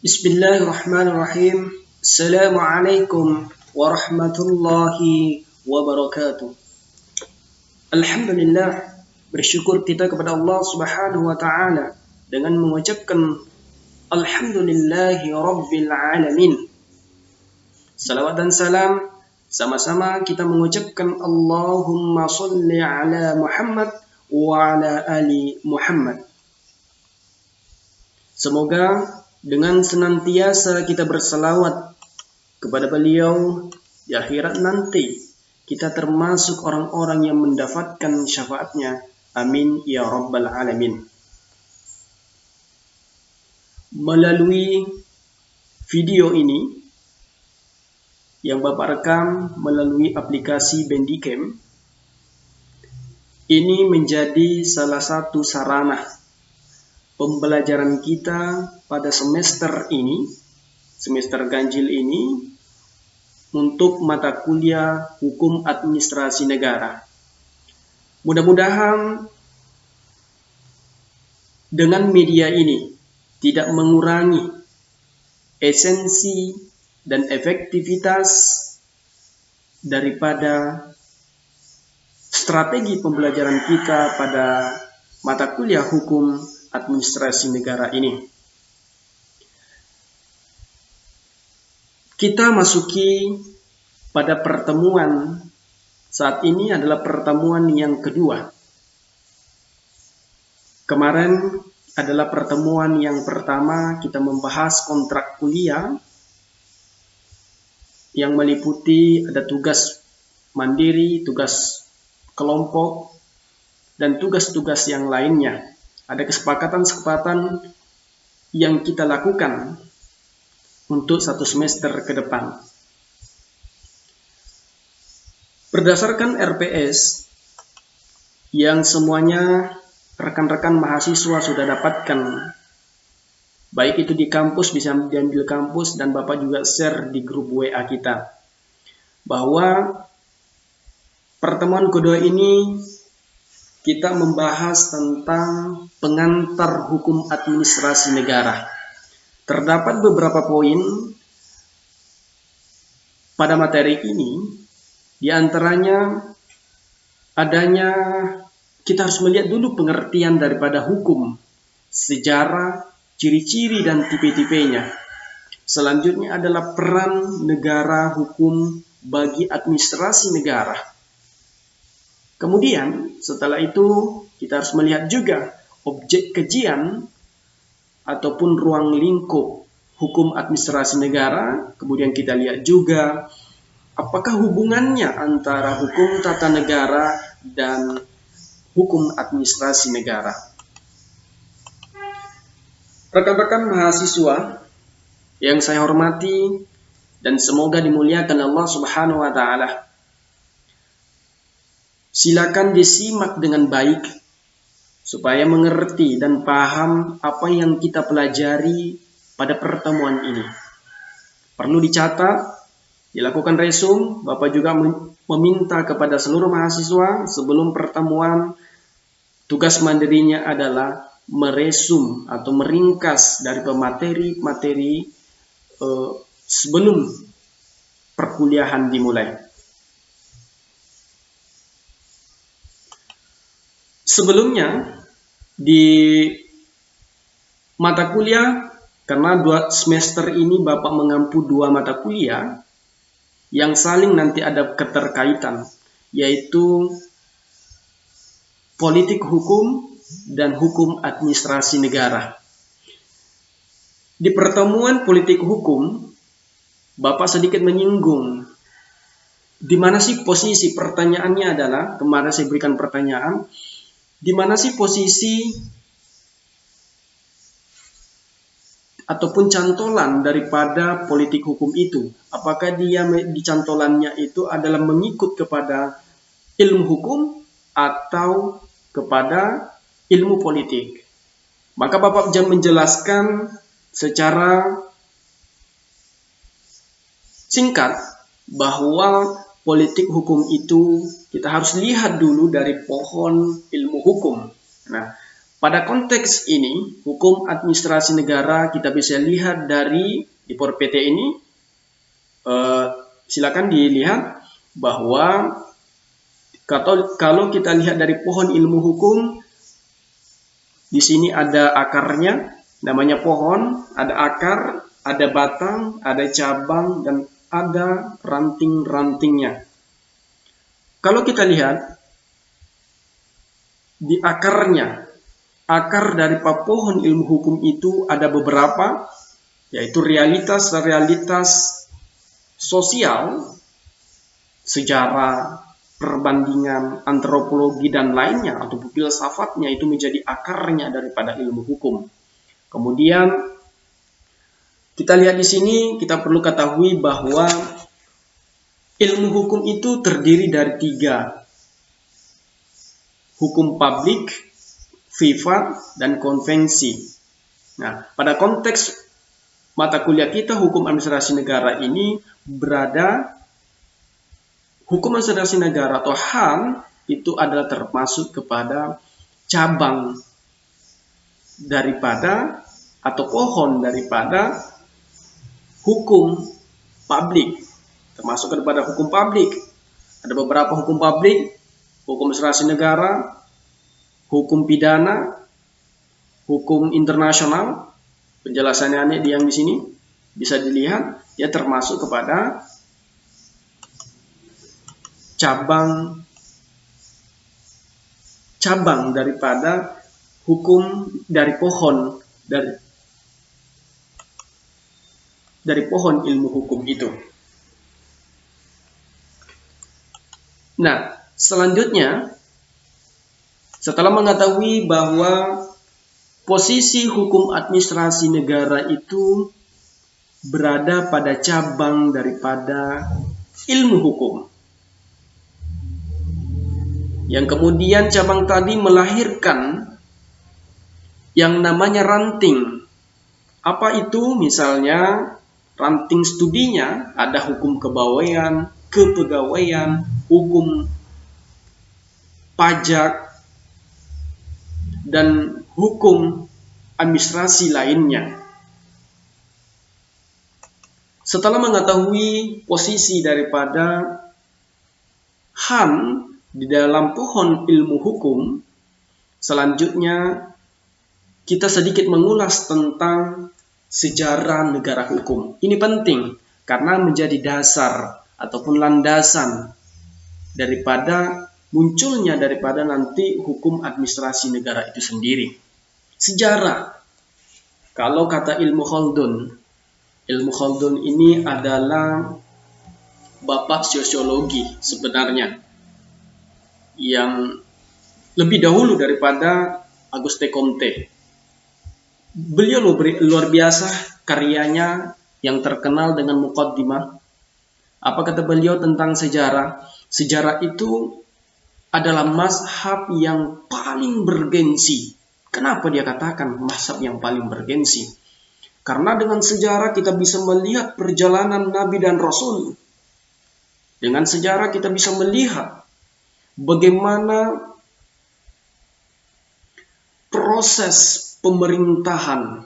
Bismillahirrahmanirrahim. Assalamualaikum warahmatullahi wabarakatuh. Alhamdulillah, bersyukur kita kepada Allah Subhanahu wa taala dengan mengucapkan alhamdulillahi rabbil alamin. Salawat dan salam sama-sama kita mengucapkan Allahumma shalli ala Muhammad wa ala ali Muhammad. Semoga dengan senantiasa kita berselawat kepada beliau di akhirat nanti, kita termasuk orang-orang yang mendapatkan syafaatnya. Amin ya rabbal alamin. Melalui video ini yang Bapak rekam melalui aplikasi Bandicam, ini menjadi salah satu sarana pembelajaran kita pada semester ini, semester ganjil ini, untuk mata kuliah Hukum Administrasi Negara. Mudah-mudahan dengan media ini tidak mengurangi esensi dan efektivitas daripada strategi pembelajaran kita pada mata kuliah Hukum Administrasi Negara ini. Kita masuki pada pertemuan saat ini adalah pertemuan yang kedua. Kemarin adalah pertemuan yang pertama, kita membahas kontrak kuliah yang meliputi ada tugas mandiri, tugas kelompok, dan tugas-tugas yang lainnya. Ada kesepakatan-kesepakatan yang kita lakukan untuk satu semester ke depan. Berdasarkan RPS yang semuanya rekan-rekan mahasiswa sudah dapatkan, baik itu di kampus, bisa diambil kampus, dan Bapak juga share di grup WA kita, bahwa pertemuan kedua ini kita membahas tentang pengantar hukum administrasi negara. Terdapat beberapa poin pada materi ini, di antaranya adanya, kita harus melihat dulu pengertian daripada hukum, sejarah, ciri-ciri dan tipe-tipenya. Selanjutnya adalah peran negara hukum bagi administrasi negara. Kemudian setelah itu kita harus melihat juga objek kajian ataupun ruang lingkup hukum administrasi negara. Kemudian kita lihat juga apakah hubungannya antara hukum tata negara dan hukum administrasi negara. Rekan-rekan mahasiswa yang saya hormati dan semoga dimuliakan Allah Subhanahu wa taala, silakan disimak dengan baik supaya mengerti dan paham apa yang kita pelajari pada pertemuan ini. Perlu dicatat, dilakukan resum. Bapak juga meminta kepada seluruh mahasiswa sebelum pertemuan, tugas mandirinya adalah meresum atau meringkas dari materi-materi sebelum perkuliahan dimulai. Sebelumnya di mata kuliah, karena 2 semester ini Bapak mengampu 2 mata kuliah yang saling nanti ada keterkaitan, yaitu politik hukum dan hukum administrasi negara. Di pertemuan politik hukum, Bapak sedikit menyinggung di mana sih posisi, pertanyaannya adalah, kemarin saya berikan pertanyaan, di mana sih posisi ataupun cantolan daripada politik hukum itu? Apakah dia di cantolannya itu adalah mengikut kepada ilmu hukum atau kepada ilmu politik? Maka Bapak menjelaskan secara singkat bahwa politik hukum itu kita harus lihat dulu dari pohon ilmu hukum. Nah, Pada konteks ini, hukum administrasi negara kita bisa lihat dari di PT ini, silakan dilihat bahwa kalau kita lihat dari pohon ilmu hukum, di sini ada akarnya, namanya pohon, ada akar, ada batang, ada cabang, dan ada ranting-rantingnya. Kalau kita lihat di akarnya, akar dari pohon ilmu hukum itu ada beberapa, yaitu realitas sosial, sejarah, perbandingan, antropologi, dan lainnya, atau filsafatnya itu menjadi akarnya daripada ilmu hukum. Kemudian kita lihat di sini, kita perlu ketahui bahwa ilmu hukum itu terdiri dari 3. Hukum publik, privat, dan konvensi. Nah, pada konteks mata kuliah kita hukum administrasi negara ini berada, hukum administrasi negara atau HAN itu adalah termasuk kepada cabang daripada atau pohon daripada hukum publik, termasuk kepada hukum publik. Ada beberapa hukum publik, hukum administrasi negara, hukum pidana, hukum internasional. Penjelasannya yang di sini bisa dilihat, ya termasuk kepada cabang daripada hukum dari pohon dari pohon ilmu hukum itu. Nah, selanjutnya setelah mengetahui bahwa posisi hukum administrasi negara itu berada pada cabang daripada ilmu hukum, yang kemudian cabang tadi melahirkan yang namanya ranting. Apa itu? Misalnya ranting studinya ada hukum kepegawaian, hukum pajak, dan hukum administrasi lainnya. Setelah mengetahui posisi daripada HAN di dalam pohon ilmu hukum, selanjutnya kita sedikit mengulas tentang sejarah negara hukum. Ini penting karena menjadi dasar ataupun landasan daripada munculnya daripada nanti hukum administrasi negara itu sendiri. Sejarah. Kalau kata ilmu Khaldun ini adalah bapak sosiologi sebenarnya, yang lebih dahulu daripada Auguste Comte. Beliau luar biasa karyanya yang terkenal dengan Muqaddimah. Apa kata beliau tentang sejarah? Sejarah itu adalah mazhab yang paling bergensi. Kenapa dia katakan mazhab yang paling bergensi? Karena dengan sejarah kita bisa melihat perjalanan Nabi dan Rasul. Dengan sejarah kita bisa melihat bagaimana proses pemerintahan,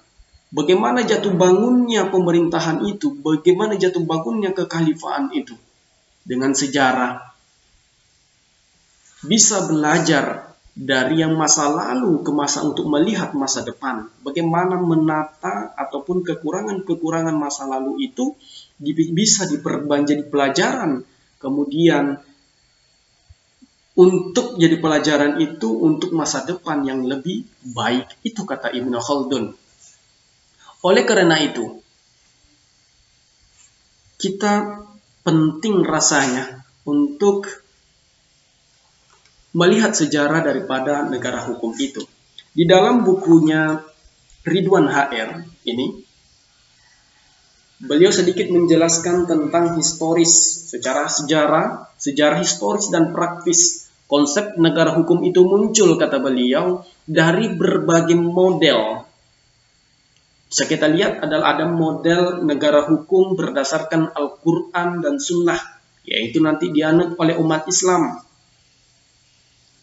bagaimana jatuh bangunnya pemerintahan itu, bagaimana jatuh bangunnya kekhalifahan itu. Dengan sejarah bisa belajar dari yang masa lalu ke masa untuk melihat masa depan. Bagaimana menata ataupun kekurangan-kekurangan masa lalu itu bisa jadi pelajaran. Kemudian untuk jadi pelajaran itu untuk masa depan yang lebih baik. Itu kata Ibnu Khaldun. Oleh karena itu, kita penting rasanya untuk melihat sejarah daripada negara hukum itu. Di dalam bukunya Ridwan HR ini, beliau sedikit menjelaskan tentang historis, secara sejarah historis dan praktis. Konsep negara hukum itu muncul, kata beliau, dari berbagai model. Bisa kita lihat adalah ada model negara hukum berdasarkan Al-Quran dan Sunnah, yaitu nanti dianut oleh umat Islam.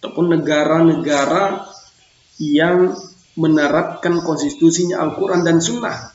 Ataupun negara-negara yang menerapkan konstitusinya Al-Quran dan Sunnah